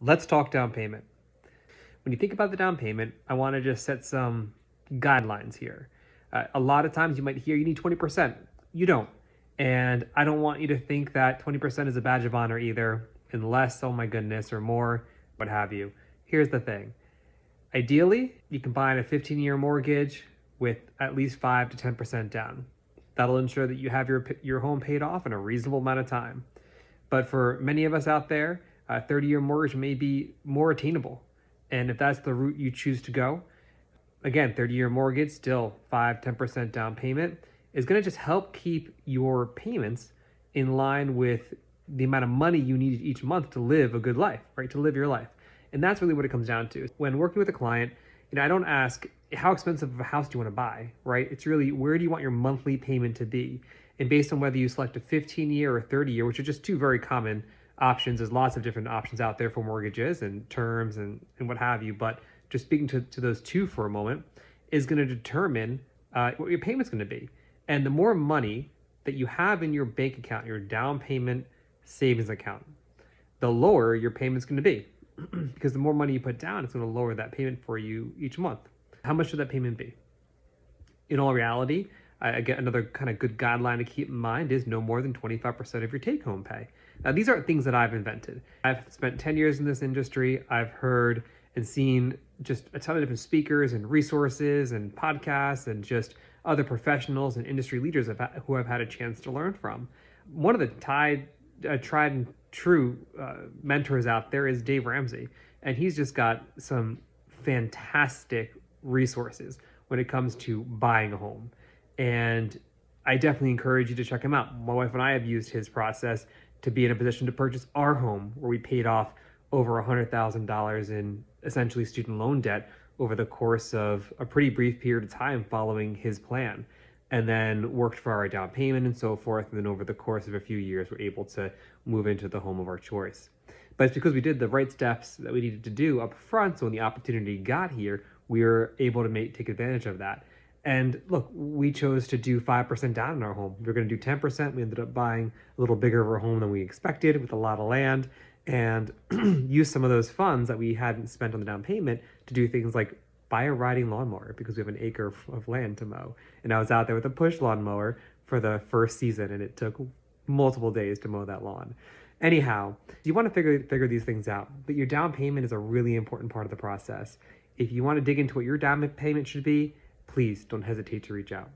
Let's talk down payment. When you think about the down payment, I want to just set some guidelines here. A lot of times you might hear you need 20%. You don't. And I don't want you to think that 20% is a badge of honor either, unless, oh my goodness, or more, what have you. Here's the thing. Ideally, you combine a 15-year mortgage with at least 5 to 10% down. That'll ensure that you have your home paid off in a reasonable amount of time. But for many of us out there, a 30-year mortgage may be more attainable. And if that's the route you choose to go, again, 30-year mortgage, still 5-10% down payment, is going to just help keep your payments in line with the amount of money you need each month to live a good life, right? To live your life. And that's really what it comes down to. When working with a client, I don't ask, how expensive of a house do you want to buy, right? It's really, where do you want your monthly payment to be? And based on whether you select a 15-year or 30-year, which are just two very common options. There's lots of different options out there for mortgages and terms and what have you. But just speaking to those two for a moment is going to determine what your payment's going to be. And the more money that you have in your bank account, your down payment savings account, the lower your payment's going to be. Because the more money you put down, it's going to lower that payment for you each month. How much should that payment be? In all reality, again, another kind of good guideline to keep in mind is no more than 25% of your take-home pay. Now, these aren't things that I've invented. I've spent 10 years in this industry. I've heard and seen just a ton of different speakers and resources and podcasts and just other professionals and industry leaders who I've had a chance to learn from. One of the tried and true mentors out there is Dave Ramsey, and he's just got some fantastic resources when it comes to buying a home. And I definitely encourage you to check him out. My wife and I have used his process to be in a position to purchase our home, where we paid off over $100,000 in essentially student loan debt over the course of a pretty brief period of time following his plan, and then worked for our down payment and so forth. And then over the course of a few years, we're able to move into the home of our choice. But it's because we did the right steps that we needed to do up front. So when the opportunity got here, we were able to take advantage of that. And look, we chose to do 5% down in our home. We were going to do 10%. We ended up buying a little bigger of a home than we expected with a lot of land, and use some of those funds that we hadn't spent on the down payment to do things like buy a riding lawnmower, because we have an acre of land to mow. And I was out there with a push lawnmower for the first season, and it took multiple days to mow that lawn. Anyhow, you want to figure these things out, but your down payment is a really important part of the process. If you want to dig into what your down payment should be, please don't hesitate to reach out.